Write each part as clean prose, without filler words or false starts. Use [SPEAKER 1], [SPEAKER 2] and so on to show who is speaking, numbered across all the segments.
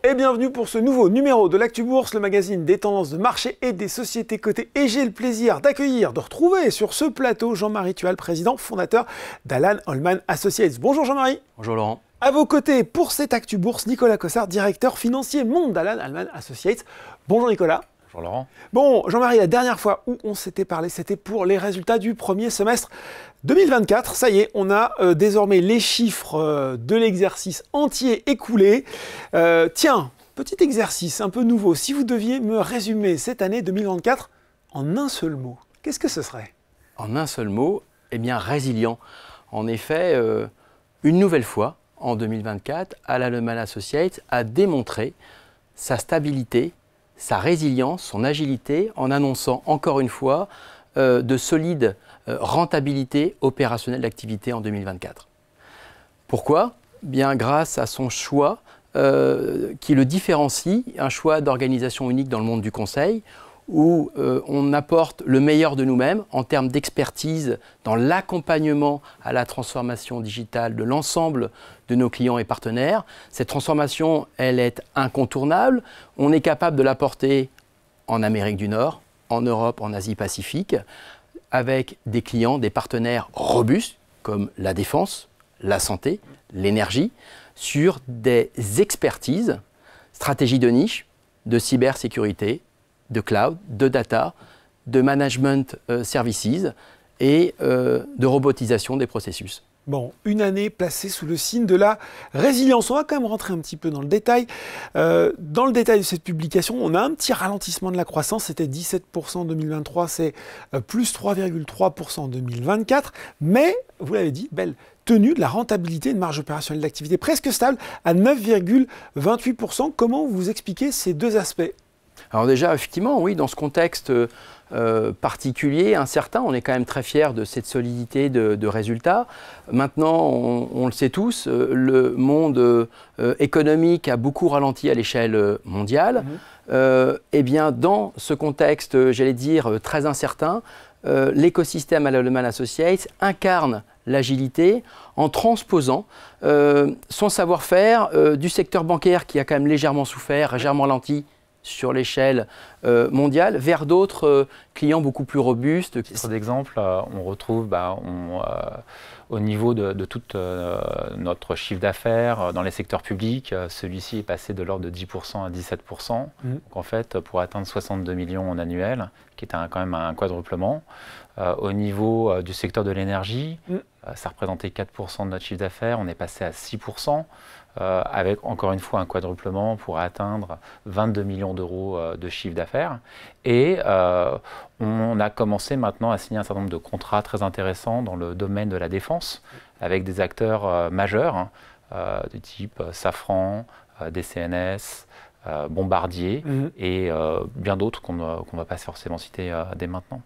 [SPEAKER 1] et bienvenue pour ce nouveau numéro de l'Actu Bourse, le magazine des tendances de marché et des sociétés cotées. Et j'ai le plaisir de retrouver sur ce plateau Jean-Marie Tual, président fondateur d'Alan Holman Associates. Bonjour Jean-Marie.
[SPEAKER 2] Bonjour Laurent.
[SPEAKER 1] À vos côtés pour cette Actu Bourse, Nicolas Cossard, directeur financier monde d'Alan Holman Associates. Bonjour Nicolas.
[SPEAKER 2] Bonjour Laurent.
[SPEAKER 1] Bon, Jean-Marie, la dernière fois où on s'était parlé, c'était pour les résultats du premier semestre 2024. Ça y est, on a désormais les chiffres de l'exercice entier écoulé. Tiens, petit exercice un peu nouveau. Si vous deviez me résumer cette année 2024 en un seul mot, qu'est-ce que ce serait?
[SPEAKER 2] En un seul mot, eh bien résilient. En effet, une nouvelle fois, en 2024, Alan Holman Associates a démontré sa stabilité, sa résilience, son agilité, en annonçant encore une fois de solides rentabilités opérationnelles d'activité en 2024. Pourquoi? Bien grâce à son choix qui le différencie, un choix d'organisation unique dans le monde du conseil, où on apporte le meilleur de nous-mêmes en termes d'expertise dans l'accompagnement à la transformation digitale de l'ensemble de nos clients et partenaires. Cette transformation, elle est incontournable. On est capable de l'apporter en Amérique du Nord, en Europe, en Asie-Pacifique, avec des clients, des partenaires robustes comme la défense, la santé, l'énergie, sur des expertises, stratégies de niche, de cybersécurité, de cloud, de data, de management services et de robotisation des processus.
[SPEAKER 1] Bon, une année placée sous le signe de la résilience. On va quand même rentrer un petit peu dans le détail. Dans le détail de cette publication, on a un petit ralentissement de la croissance. C'était 17% en 2023, c'est plus 3,3% en 2024. Mais, vous l'avez dit, belle tenue de la rentabilité de marge opérationnelle d'activité presque stable à 9,28%. Comment vous expliquez ces deux aspects ?
[SPEAKER 2] Alors déjà, effectivement, oui, dans ce contexte particulier, incertain, on est quand même très fiers de cette solidité de résultats. Maintenant, on le sait tous, le monde économique a beaucoup ralenti à l'échelle mondiale. Eh bien, dans ce contexte, j'allais dire, très incertain, l'écosystème Alan Holman Associates incarne l'agilité en transposant son savoir-faire du secteur bancaire qui a quand même légèrement souffert, légèrement ralenti, sur l'échelle mondiale, vers d'autres clients beaucoup plus robustes.
[SPEAKER 3] À titre d'exemple, on retrouve au niveau de tout notre chiffre d'affaires dans les secteurs publics, celui-ci est passé de l'ordre de 10% à 17%. Donc en fait, pour atteindre 62 millions en annuel, qui est quand même un quadruplement. Au niveau du secteur de l'énergie, ça représentait 4% de notre chiffre d'affaires, on est passé à 6%. Avec encore une fois un quadruplement pour atteindre 22 millions d'euros de chiffre d'affaires. Et on a commencé maintenant à signer un certain nombre de contrats très intéressants dans le domaine de la défense, avec des acteurs majeurs, du type Safran, DCNS, Bombardier, et bien d'autres qu'on ne va pas forcément citer dès maintenant.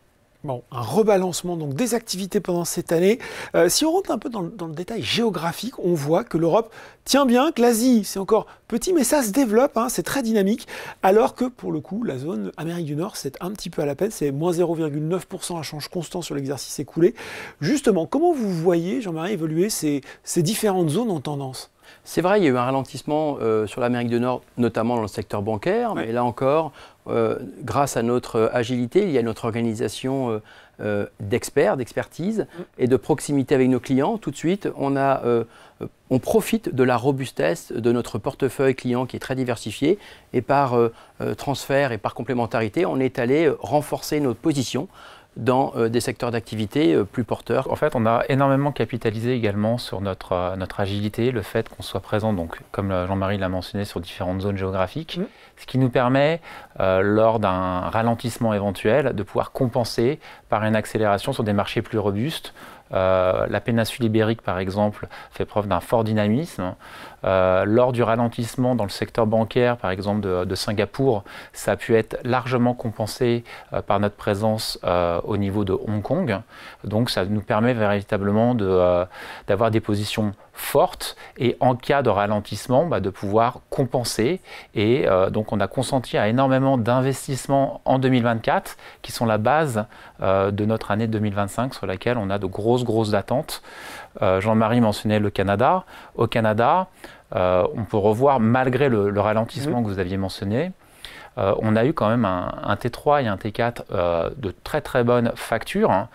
[SPEAKER 1] Bon, un rebalancement donc des activités pendant cette année. Si on rentre un peu dans le détail géographique, on voit que l'Europe tient bien, que l'Asie, c'est encore petit, mais ça se développe, hein, c'est très dynamique, alors que pour le coup, la zone Amérique du Nord, c'est un petit peu à la peine, c'est moins 0,9% à change constant sur l'exercice écoulé. Justement, comment vous voyez, Jean-Marie, évoluer ces différentes zones en tendance ?
[SPEAKER 2] C'est vrai, il y a eu un ralentissement sur l'Amérique du Nord, notamment dans le secteur bancaire, mais là encore, grâce à notre agilité, il y a notre organisation d'experts, d'expertise et de proximité avec nos clients. Tout de suite, on profite de la robustesse de notre portefeuille client qui est très diversifié et par transfert et par complémentarité, on est allé renforcer notre position dans des secteurs d'activité plus porteurs.
[SPEAKER 3] En fait, on a énormément capitalisé également sur notre agilité, le fait qu'on soit présent, donc, comme Jean-Marie l'a mentionné, sur différentes zones géographiques, ce qui nous permet, lors d'un ralentissement éventuel, de pouvoir compenser par une accélération sur des marchés plus robustes. La péninsule ibérique, par exemple, fait preuve d'un fort dynamisme. Lors du ralentissement dans le secteur bancaire, par exemple de Singapour, ça a pu être largement compensé par notre présence au niveau de Hong Kong. Donc ça nous permet véritablement d'avoir des positions fortes et en cas de ralentissement, de pouvoir compenser. Et donc on a consenti à énormément d'investissements en 2024 qui sont la base de notre année 2025 sur laquelle on a de grosses attentes. Jean-Marie mentionnait le Canada. Au Canada, on peut revoir, malgré le ralentissement que vous aviez mentionné, on a eu quand même un T3 et un T4 de très très bonne facture, hein,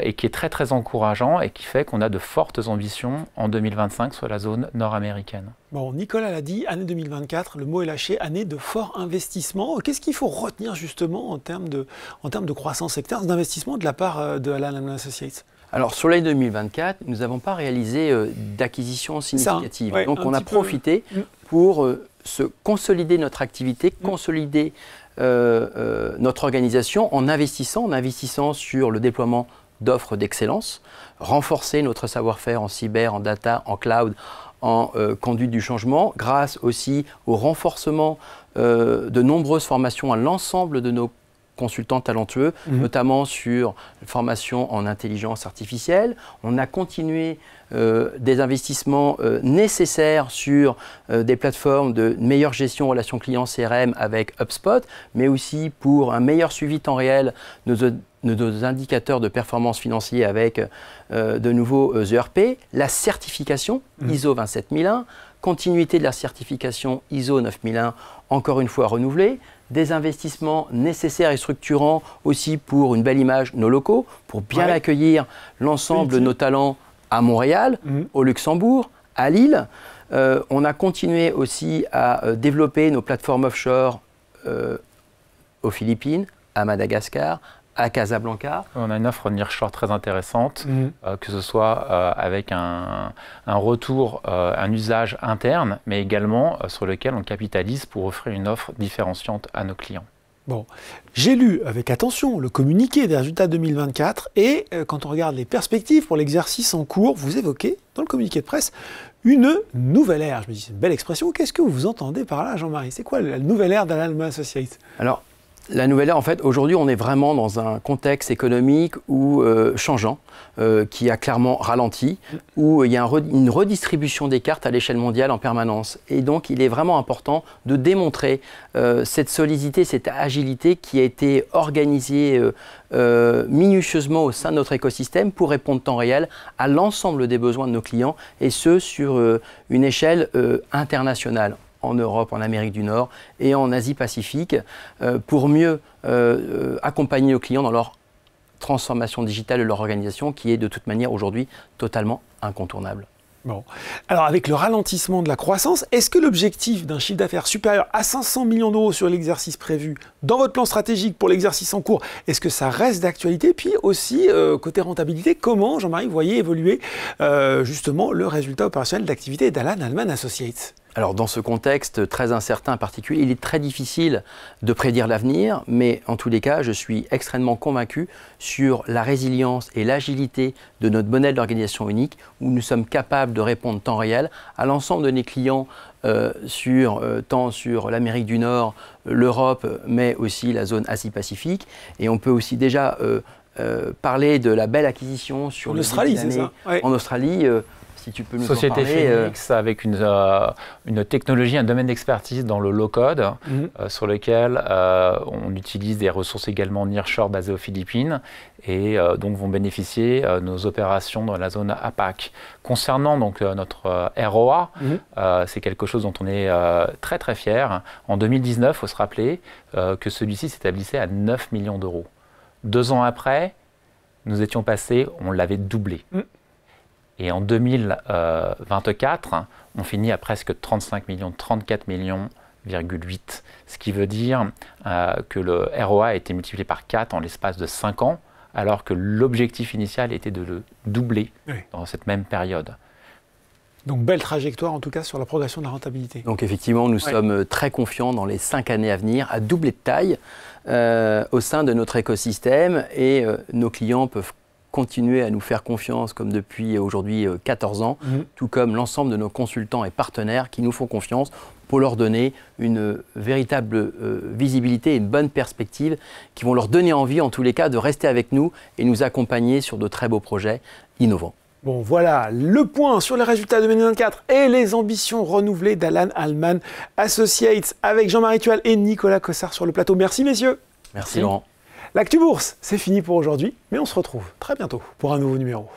[SPEAKER 3] et qui est très très encourageant et qui fait qu'on a de fortes ambitions en 2025 sur la zone nord-américaine.
[SPEAKER 1] Bon, Nicolas l'a dit, année 2024, le mot est lâché, année de fort investissement. Qu'est-ce qu'il faut retenir justement en termes de croissance secteur d'investissement de la part de Alan Alman Associates?
[SPEAKER 2] Alors sur l'année 2024, nous n'avons pas réalisé d'acquisition significative.
[SPEAKER 1] Ouais,
[SPEAKER 2] donc on a profité pour se consolider notre activité, consolider notre organisation en investissant sur le déploiement d'offres d'excellence, renforcer notre savoir-faire en cyber, en data, en cloud, en conduite du changement, grâce aussi au renforcement de nombreuses formations à l'ensemble de nos consultants talentueux, notamment sur formation en intelligence artificielle. On a continué des investissements nécessaires sur des plateformes de meilleure gestion relations clients CRM avec HubSpot, mais aussi pour un meilleur suivi temps réel de nos indicateurs de performance financière avec de nouveaux ERP, la certification ISO 27001, continuité de la certification ISO 9001, encore une fois renouvelée, des investissements nécessaires et structurants aussi pour une belle image nos locaux, pour bien accueillir l'ensemble de nos talents à Montréal, au Luxembourg, à Lille. On a continué aussi à développer nos plateformes offshore aux Philippines, à Madagascar, à Casablanca.
[SPEAKER 3] On a une offre nearshore très intéressante, que ce soit avec un retour, un usage interne, mais également sur lequel on capitalise pour offrir une offre différenciante à nos clients.
[SPEAKER 1] Bon, j'ai lu avec attention le communiqué des résultats 2024 et quand on regarde les perspectives pour l'exercice en cours, vous évoquez dans le communiqué de presse une nouvelle ère. Je me dis, c'est une belle expression. Qu'est-ce que vous entendez par là, Jean-Marie? C'est quoi la nouvelle ère d'Alan Alman Associates?
[SPEAKER 2] Alors, la nouvelle ère, en fait, aujourd'hui, on est vraiment dans un contexte économique changeant, qui a clairement ralenti, où il y a une redistribution des cartes à l'échelle mondiale en permanence. Et donc, il est vraiment important de démontrer cette solidité, cette agilité qui a été organisée minutieusement au sein de notre écosystème pour répondre en temps réel à l'ensemble des besoins de nos clients, et ce, sur une échelle internationale, en Europe, en Amérique du Nord et en Asie-Pacifique, pour mieux accompagner nos clients dans leur transformation digitale de leur organisation, qui est de toute manière aujourd'hui totalement incontournable.
[SPEAKER 1] Bon. Alors avec le ralentissement de la croissance, est-ce que l'objectif d'un chiffre d'affaires supérieur à 500 millions d'euros sur l'exercice prévu dans votre plan stratégique pour l'exercice en cours, est-ce que ça reste d'actualité? Puis aussi, côté rentabilité, comment, Jean-Marie, vous voyez évoluer justement le résultat opérationnel d'activité d'Alan Alman Associates?
[SPEAKER 2] Alors dans ce contexte très incertain en particulier, il est très difficile de prédire l'avenir, mais en tous les cas, je suis extrêmement convaincu sur la résilience et l'agilité de notre modèle d'organisation unique, où nous sommes capables de répondre en temps réel à l'ensemble de nos clients, tant sur l'Amérique du Nord, l'Europe, mais aussi la zone Asie-Pacifique. Et on peut aussi déjà parler de la belle acquisition sur
[SPEAKER 1] l'Australie, c'est ça? Ouais.
[SPEAKER 2] En Australie. Si tu peux nous
[SPEAKER 3] Société
[SPEAKER 2] en parler,
[SPEAKER 3] Phoenix, avec une technologie, un domaine d'expertise dans le low-code, sur lequel on utilise des ressources également nearshore basées aux Philippines, et donc vont bénéficier nos opérations dans la zone APAC. Concernant donc notre ROA, c'est quelque chose dont on est très très fier. En 2019, il faut se rappeler que celui-ci s'établissait à 9 millions d'euros. 2 ans après, nous étions passés, on l'avait doublé. Et en 2024, on finit à presque 35 millions, 34 millions,8. Ce qui veut dire que le ROA a été multiplié par 4 en l'espace de 5 ans, alors que l'objectif initial était de le doubler dans cette même période.
[SPEAKER 1] Donc belle trajectoire en tout cas sur la progression de la rentabilité.
[SPEAKER 2] Donc effectivement, nous sommes très confiants dans les 5 années à venir à doubler de taille au sein de notre écosystème, et nos clients peuvent continuer à nous faire confiance comme depuis aujourd'hui 14 ans, tout comme l'ensemble de nos consultants et partenaires qui nous font confiance pour leur donner une véritable visibilité et une bonne perspective qui vont leur donner envie en tous les cas de rester avec nous et nous accompagner sur de très beaux projets innovants.
[SPEAKER 1] Bon voilà, le point sur les résultats de 2024 et les ambitions renouvelées d'Alan Alman Associates avec Jean-Marie Tual et Nicolas Cossard sur le plateau. Merci messieurs.
[SPEAKER 2] Merci Laurent.
[SPEAKER 1] L'Actu Bourse, c'est fini pour aujourd'hui, mais on se retrouve très bientôt pour un nouveau numéro.